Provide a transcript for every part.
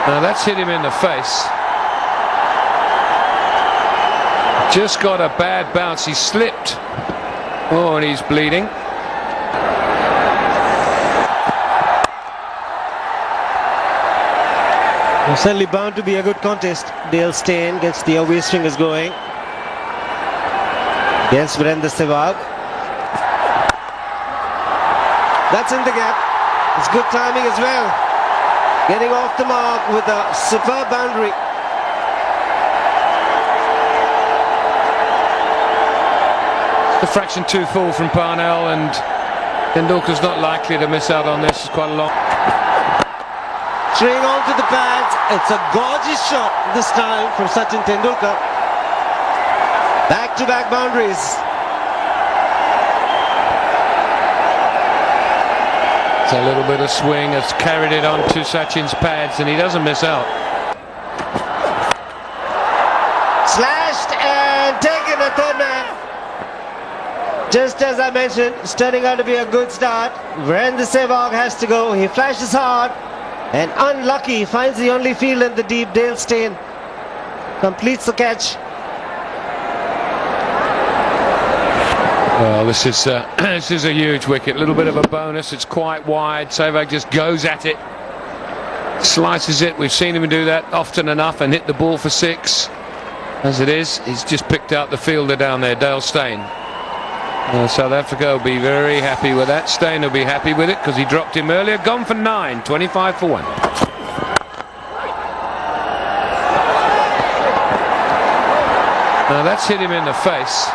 Now that's hit him in the face. Just got a bad bounce. He slipped. Oh, and he's bleeding. Certainly bound to be a good contest. Dale Steyn gets the away stringers going against Virendra Sehwag. That's in the gap. It's good timing as well. Getting off the mark with a superb boundary. The fraction too full from Parnell, and Tendulkar's not likely to miss out on this. It's quite a long. String onto the pads. It's a gorgeous shot this time from Sachin Tendulkar. Back-to-back boundaries. It's a little bit of swing. Has carried it onto Sachin's pads, and he doesn't miss out. Slashed and taken a third man. Just as I mentioned, it's turning out to be a good start. Virendra Sehwag has to go. He flashes hard. And unlucky, finds the only field in the deep. Dale Steyn completes the catch. Well, this is a huge wicket. A little bit of a bonus. It's quite wide. Sehwag just goes at it, slices it. We've seen him do that often enough and hit the ball for 6. As it is, he's just picked out the fielder down there, Dale Steyn. South Africa will be very happy with that. Steyn will be happy with it because he dropped him earlier. Gone for 9, 25 for 1. Now that's hit him in the face.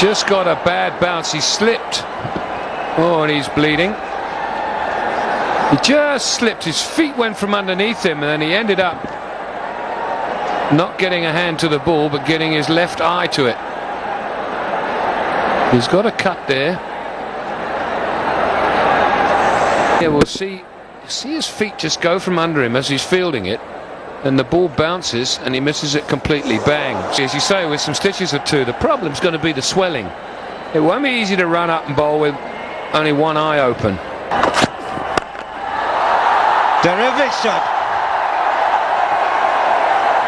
Just got a bad bounce. He slipped. Oh, and he's bleeding. He just slipped. His feet went from underneath him, and then he ended up not getting a hand to the ball, but getting his left eye to it. He's got a cut there. Yeah, we'll see his feet just go from under him as he's fielding it, and the ball bounces and he misses it completely. Bang. As you say, with some stitches or two, the problem's going to be the swelling. It won't be easy to run up and bowl with only one eye open. Terrific shot.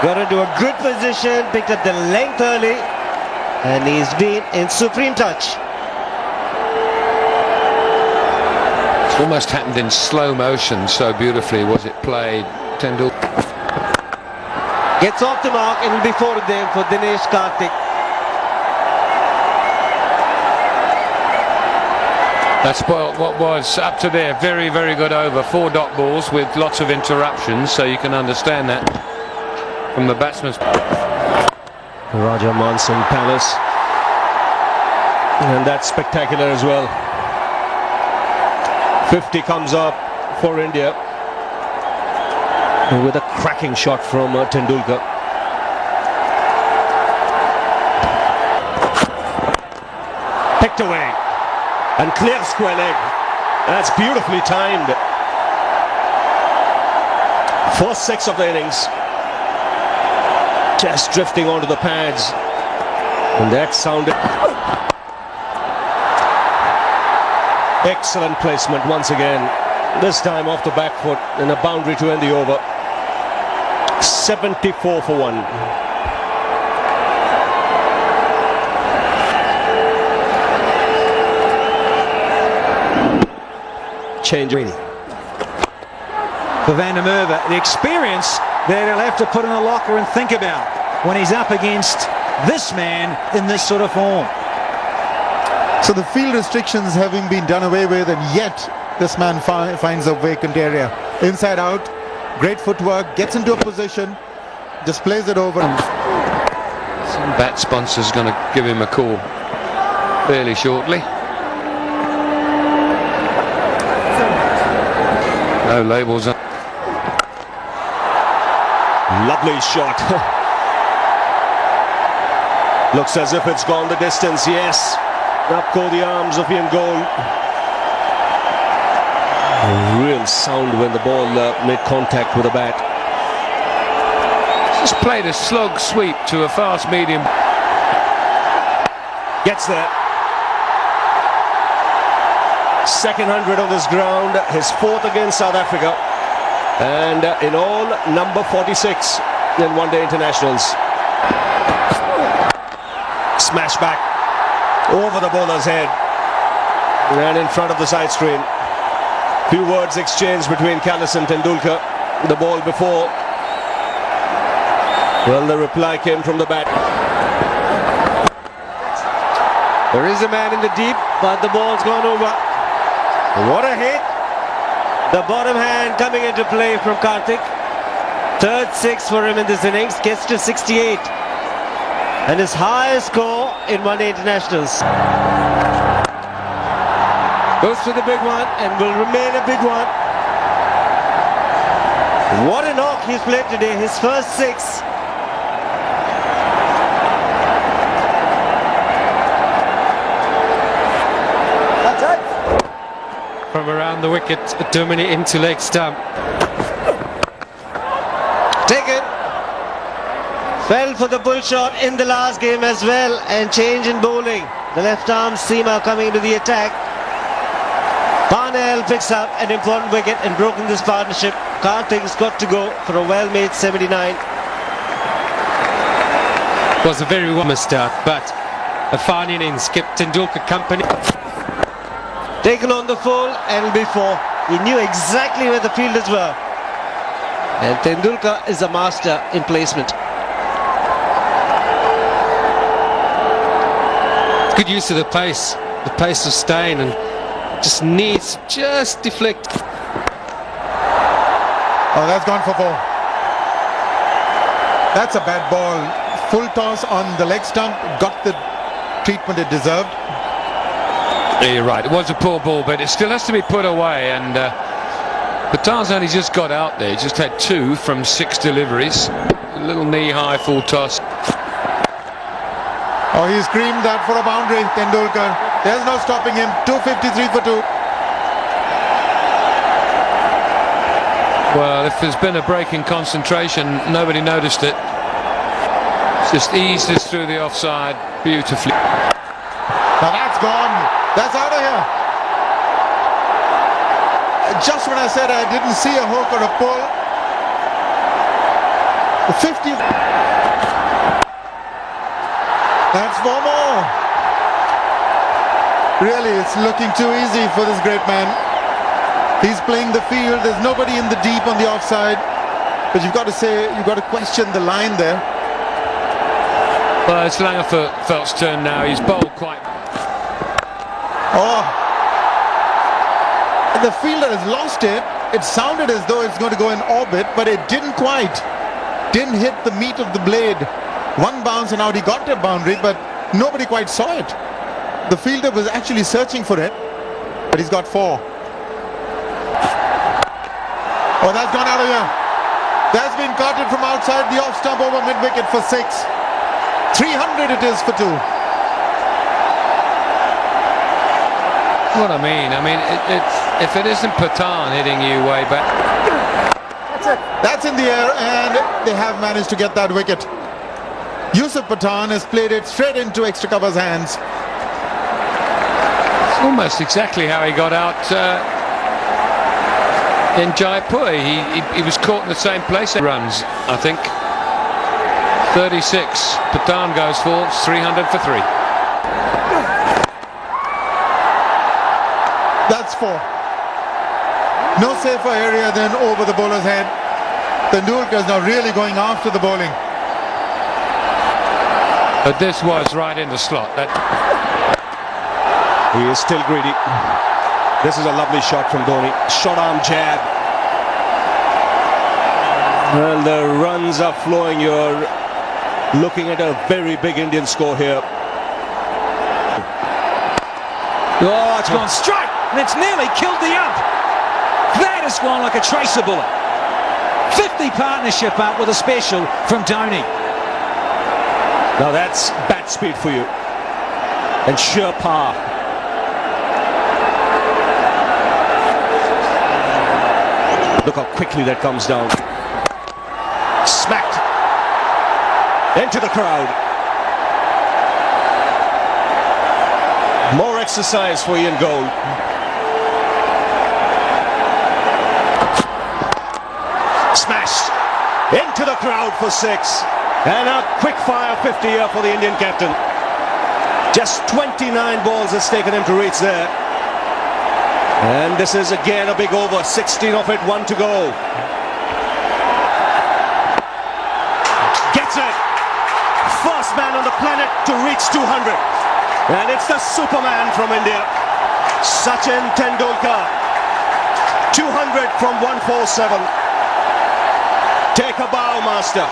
Got into a good position, picked up the length early, and he's been in supreme touch. It's almost happened in slow motion, so beautifully was it played. Tendulkar gets off the mark, and will be forward there for Dinesh Karthik. That spoiled what was up to there very, very good over. 4 dot balls with lots of interruptions, so you can understand that from the batsman's. Raja Manson Palace, and that's spectacular as well. 50 comes up for India with a cracking shot from Tendulkar. Picked away and clear square leg. That's beautifully timed. First 6 of the innings. Just drifting onto the pads, and that sounded. Excellent placement once again, this time off the back foot, and a boundary to end the over. 74 for 1. Change really for Van der Merwe. The experience that he'll have to put in the locker and think about when he's up against this man in this sort of form. So the field restrictions having been done away with, and yet this man finds a vacant area. Inside out, great footwork, gets into a position, just plays it over. Some bat sponsor's going to give him a call fairly shortly. No labels on. Lovely shot. Looks as if it's gone the distance. Yes. Up go the arms of Ian Goal. Real sound when the ball made contact with the bat. Just played a slog sweep to a fast medium. Gets there. Second 100 on this ground, his fourth against South Africa, and in all, number 46 in one-day internationals. Smash back over the bowler's head and in front of the side screen. Few words exchanged between Kallis and Tendulkar. The ball before. Well, the reply came from the bat. There is a man in the deep, but the ball's gone over. What a hit! The bottom hand coming into play from Karthik. Third six for him in this innings, gets to 68. And his highest score in one-day internationals. Goes for the big one and will remain a big one. What a knock he's played today, his first six. From around the wicket, Duminy into leg stump. Taken. Fell for the bull shot in the last game as well, and change in bowling. The left arm seamer coming into the attack. Parnell picks up an important wicket and broken this partnership. Karthik's got to go for a well-made 79. Was a very warm start, but a fine innings kept Tendulkar company. Taken on the full and before. He knew exactly where the fielders were. And Tendulkar is a master in placement. Good use of the pace of Steyn, and just needs just deflect. Oh, that's gone for four. That's a bad ball. Full toss on the leg stump. Got the treatment it deserved. Yeah, you're right. It was a poor ball, but it still has to be put away. And Pathan's only just got out there. He just had 2 from 6 deliveries. A little knee-high full toss. Oh, he screamed that for a boundary, Tendulkar. There's no stopping him. 253 for 2. Well, if there's been a break in concentration, nobody noticed it. Just eased this through the offside beautifully. Now that's gone. That's out of here. Just when I said I didn't see a hook or a pull. The 50. That's 4 more. Really, it's looking too easy for this great man. He's playing the field. There's nobody in the deep on the offside. But you've got to question the line there. Well, it's Langerfeldt's turn now. He's bowled quite... Oh, the fielder has lost it. It sounded as though it's going to go in orbit, but it didn't quite. Didn't hit the meat of the blade. One bounce and out. He got the boundary, but nobody quite saw it. The fielder was actually searching for it, but he's got 4. Oh, that's gone out of here. That's been carted from outside the off stump over mid-wicket for 6. 300 it is for 2. What I mean, if it isn't Pathan hitting you way back. That's in the air, and they have managed to get that wicket. Yusuf Pathan has played it straight into extra cover's hands. It's almost exactly how he got out in Jaipur. He was caught in the same place. Runs, I think. 36. Pathan goes for 300 for 3. That's 4. No safer area than over the bowler's head. Tendulkar is now really going after the bowling. But this was right in the slot. He is still greedy. This is a lovely shot from Dhoni. Short arm jab. Well, the runs are flowing. You're looking at a very big Indian score here. Oh, it's gone straight, and it's nearly killed the ump. That has gone like a tracer bullet. 50 partnership up with a special from Dhoni. Now that's bat speed for you, and sheer power. Look how quickly that comes down. Smacked into the crowd. More exercise for Ian Gold. into the crowd for 6. And a quick-fire 50 here for the Indian captain. Just 29 balls has taken him to reach there. And this is again a big over, 16 of it, 1 to go. Gets it! First man on the planet to reach 200. And it's the Superman from India, Sachin Tendulkar. 200 from 147. Take a bow, master.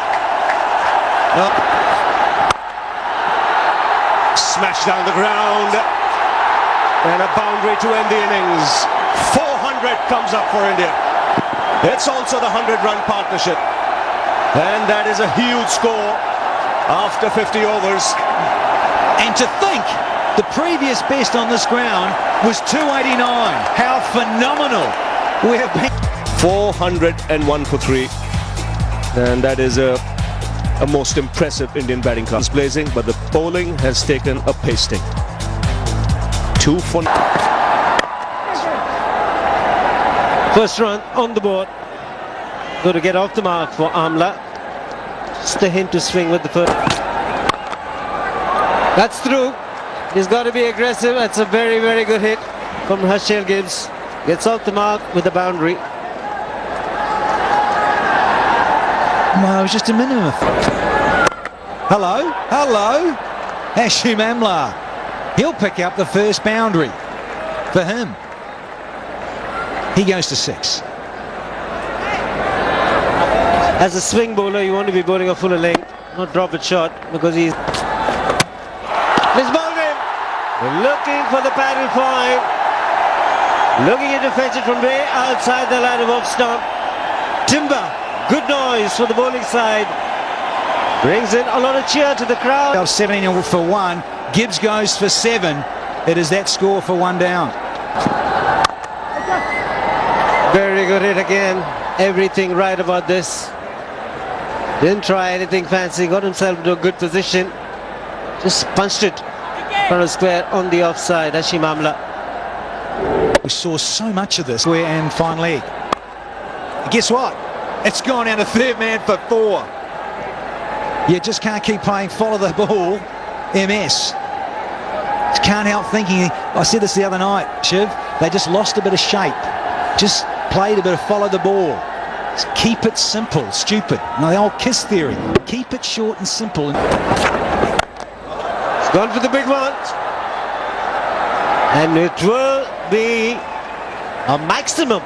Smash down the ground. And a boundary to end the innings. 400 comes up for India. It's also the 100-run partnership. And that is a huge score after 50 overs. And to think the previous best on this ground was 289. How phenomenal we have been. 401 for 3. And that is a most impressive Indian batting class blazing, but the bowling has taken a pasting. 2 for... First run on the board. Going to get off the mark for Amla. Just a hint to swing with the first. That's through. He's got to be aggressive. That's a very, very good hit from Herschel Gibbs. Gets off the mark with the boundary. Well, it was just a minimum. Hello, hello. Hashim Amla. He'll pick up the first boundary for him. He goes to 6. As a swing bowler, you want to be bowling a fuller length, not drop it short, because he's bowled him. Looking for the paddle point. Looking to fetch it from way outside the line of off stump. Timber. Good noise for the bowling side. Brings in a lot of cheer to the crowd. 17 for 1. Gibbs goes for 7. It is that score for 1 down. Very good hit again. Everything right about this. Didn't try anything fancy. Got himself into a good position. Just punched it from a square on the offside. Hashim Amla. We saw so much of this. Square and fine leg. And guess what? It's gone out of third man for 4. You just can't keep playing follow the ball, MS. Just can't help thinking, I said this the other night, Shiv, they just lost a bit of shape. Just played a bit of follow the ball. Just keep it simple, stupid. Now the old KISS theory. Keep it short and simple. It's gone for the big one. And it will be a maximum.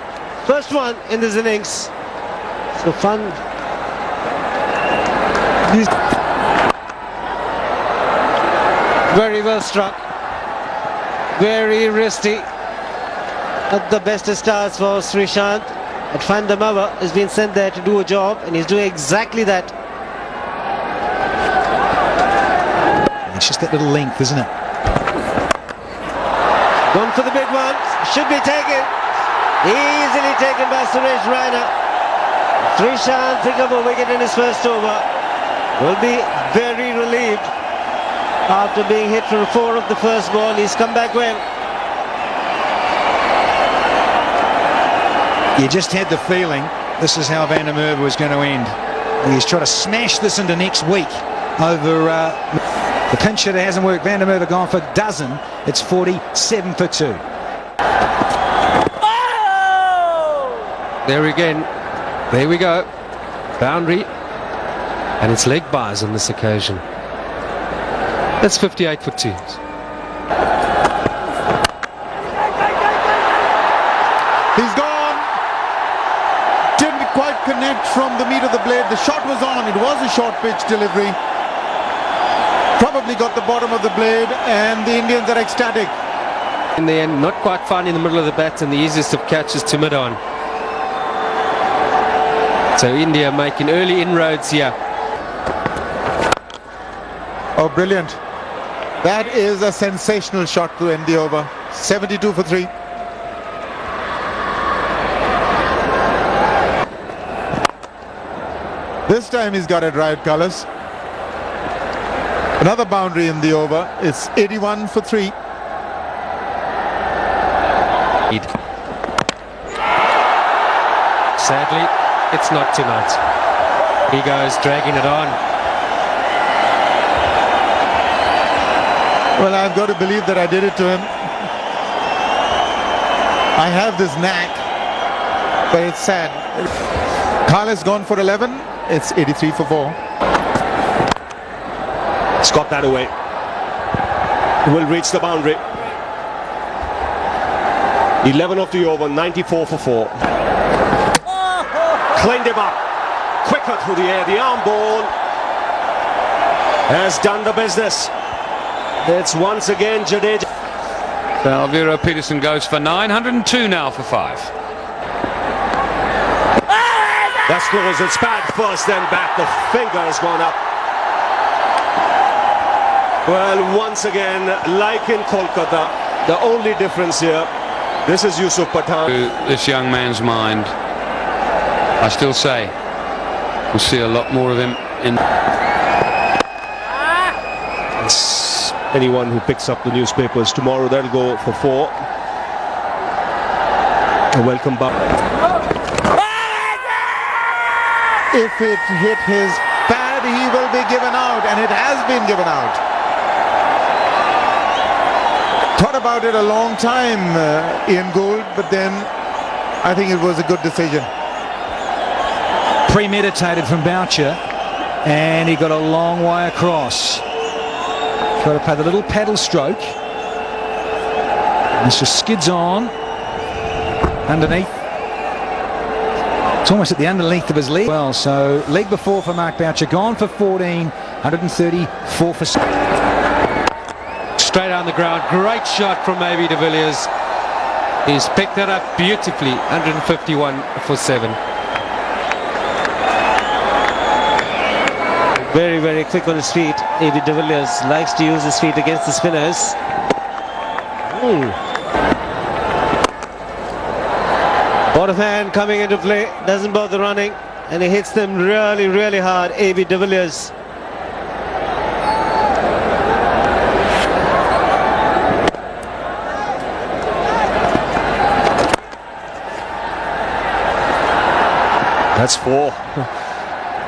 First one in this innings. So fun. Very well struck. Very wristy. Not the best of starts for Srishant. At Fandamava has been sent there to do a job, and he's doing exactly that. It's just that little length, isn't it? Gone for the big one. Should be taken. Easily taken by Suresh Raina. Srishant pick up a wicket in his first over. Will be very relieved after being hit for 4 of the first ball. He's come back well. You just had the feeling this is how Van der Merwe was going to end. He's trying to smash this into next week over the pinch hitter. Hasn't worked. Van der Merwe gone for a dozen. It's 47 for 2. There again. There we go. Boundary. And it's leg byes on this occasion. That's 58 for 2. He's gone. Didn't quite connect from the meat of the blade. The shot was on. It was a short pitch delivery. Probably got the bottom of the blade, and the Indians are ecstatic. In the end, not quite finding the middle of the bat, and the easiest of catches to mid-on. So India making early inroads here. Oh, brilliant. That is a sensational shot to end the over. 72 for 3. This time he's got it right, colours. Another boundary in the over. It's 81 for 3. Sadly, it's not tonight. He goes dragging it on. Well, I've got to believe that I did it to him. I have this knack, but it's sad. Carl has gone for 11. It's 83 for 4. It's got that away. Will reach the boundary. 11 of the over, 94 for 4. Cleaned him up. Quicker through the air. The arm ball has done the business. It's once again Jadeja. So Alviro Peterson goes for 902 now for 5. That's close. It's pad first, then back. The finger has gone up. Well, once again, like in Kolkata, the only difference here, this is Yusuf Pathan. To this young man's mind, I still say we'll see a lot more of him in. Anyone who picks up the newspapers tomorrow, they'll go for 4. A welcome back. If it hit his pad, he will be given out, and it has been given out. Thought about it a long time, Ian Gould, but then I think it was a good decision. Premeditated from Boucher, and he got a long way across. Try to play the little paddle stroke. This just skids on underneath. It's almost at the underneath of his leg. Well, so leg before for Mark Boucher, gone for 14, 134 for. Straight on the ground. Great shot from A.B. de Villiers. He's picked that up beautifully. 151 for 7. Very, very quick on his feet. A.B. de Villiers likes to use his feet against the spinners. Bottom hand coming into play, doesn't bother running, and he hits them really, really hard. A.B. de Villiers. That's 4.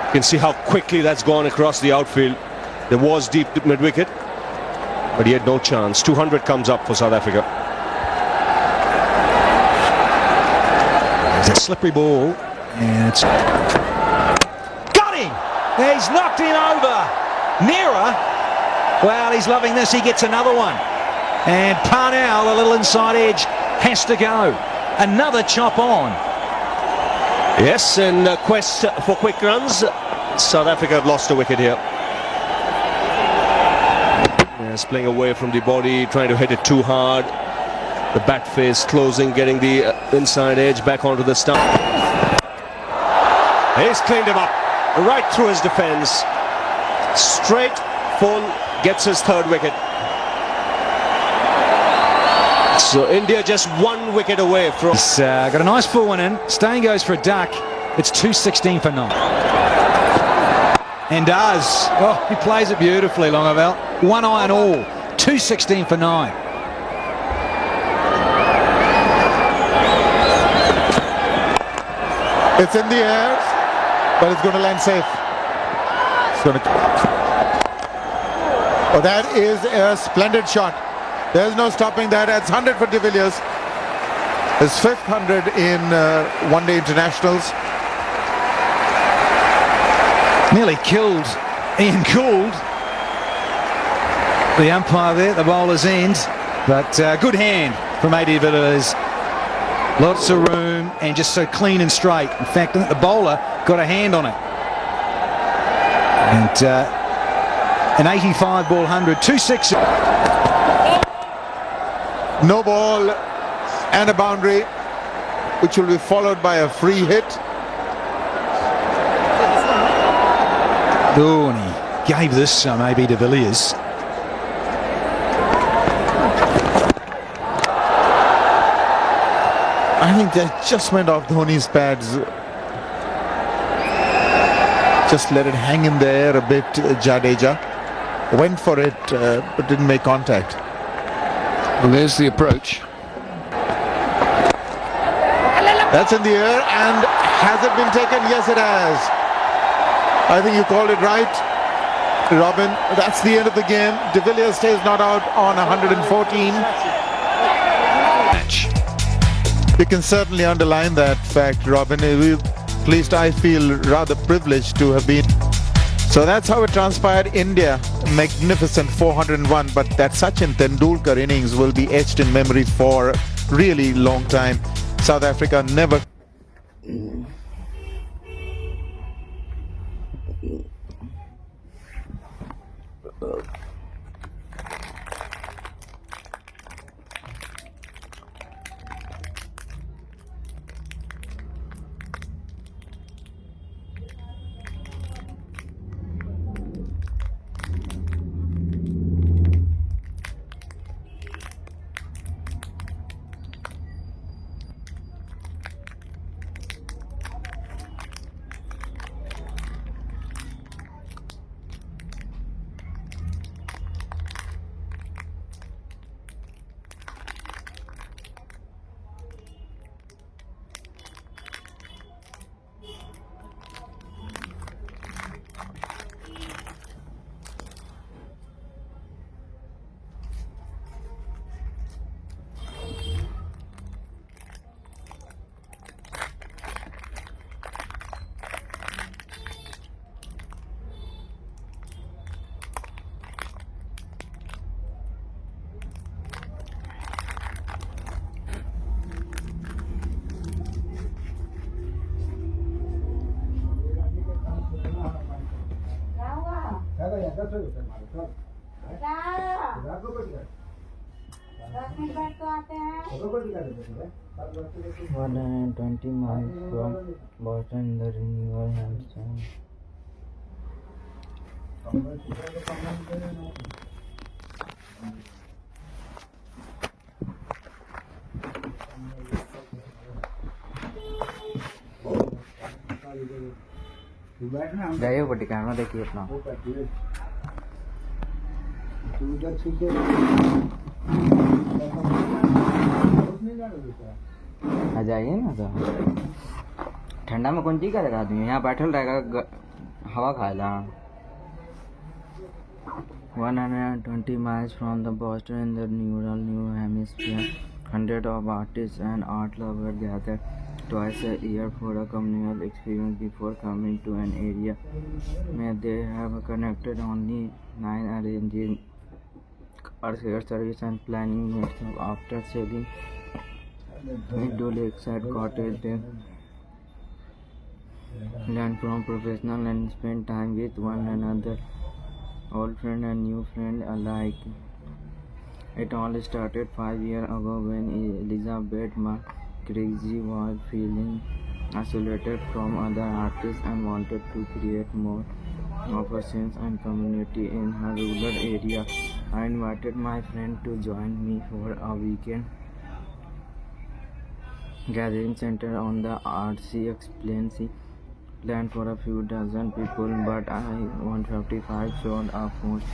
You can see how quickly that's gone across the outfield. There was deep mid-wicket, but he had no chance. 200 comes up for South Africa. It's a slippery ball, and it's got him. He's knocked him over. Nearer. Well, he's loving this. He gets another one, and Parnell, the little inside edge, has to go. Another chop on. Yes, in quest for quick runs, South Africa have lost a wicket here. Yes, playing away from the body, trying to hit it too hard. The bat face closing, getting the inside edge back onto the stump. He's cleaned him up, right through his defence. Straight, Phone gets his 3rd wicket. So India just 1 wicket away from. He's got a nice full one in. Stain goes for a duck. It's 216 for 9. And does. Oh, he plays it beautifully, Longavell. 1 iron all. 216 for 9. It's in the air, but it's going to land safe. It's going to. Oh, that is a splendid shot. There's no stopping that. That's 100 for de Villiers. His 5th 100 in one-day internationals. Nearly killed Ian Gould. The umpire there, the bowler's end. But good hand from A.B. de Villiers. Lots of room and just so clean and straight. In fact, I think the bowler got a hand on it. And an 85 ball 100, 2-6. No ball and a boundary, which will be followed by a free hit. Oh, and he gave this some A.B. de Villiers. I think that just went off Dhoni's pads. Just let it hang in there a bit. Jadeja went for it, but didn't make contact. Well, there's the approach. That's in the air, and has it been taken? Yes, it has. I think you called it right, Robin. That's the end of the game. De Villiers stays not out on 114. You can certainly underline that fact, Robin. At least I feel rather privileged to have been. So that's how it transpired. India, magnificent 401, but that Sachin Tendulkar innings will be etched in memory for a really long time. South Africa never. One hundred 20 miles from Boston in the New Hampshire. जाइए बड़ी camera देखिए अपना आ जाइए ना तो ठंडा में कौन चीज करेगा आदमी यहाँ बैठल रहेगा हवा खाएगा 120 miles from the Boston in the New Hampshire, hundreds of artists and art lovers gather twice a year for a communal experience before coming to an area where they have connected only 9 arranging air service and planning meets after sailing into lakeside cottage. They learn from professionals and spend time with one another, old friend and new friend alike. It all started 5 years ago when Elizabeth McCreasy was feeling isolated from other artists and wanted to create more of a sense and community in her rural area. I invited my friend to join me for a weekend gathering center on the RC explains he planned for a few dozen people, but I 155 showed up mostly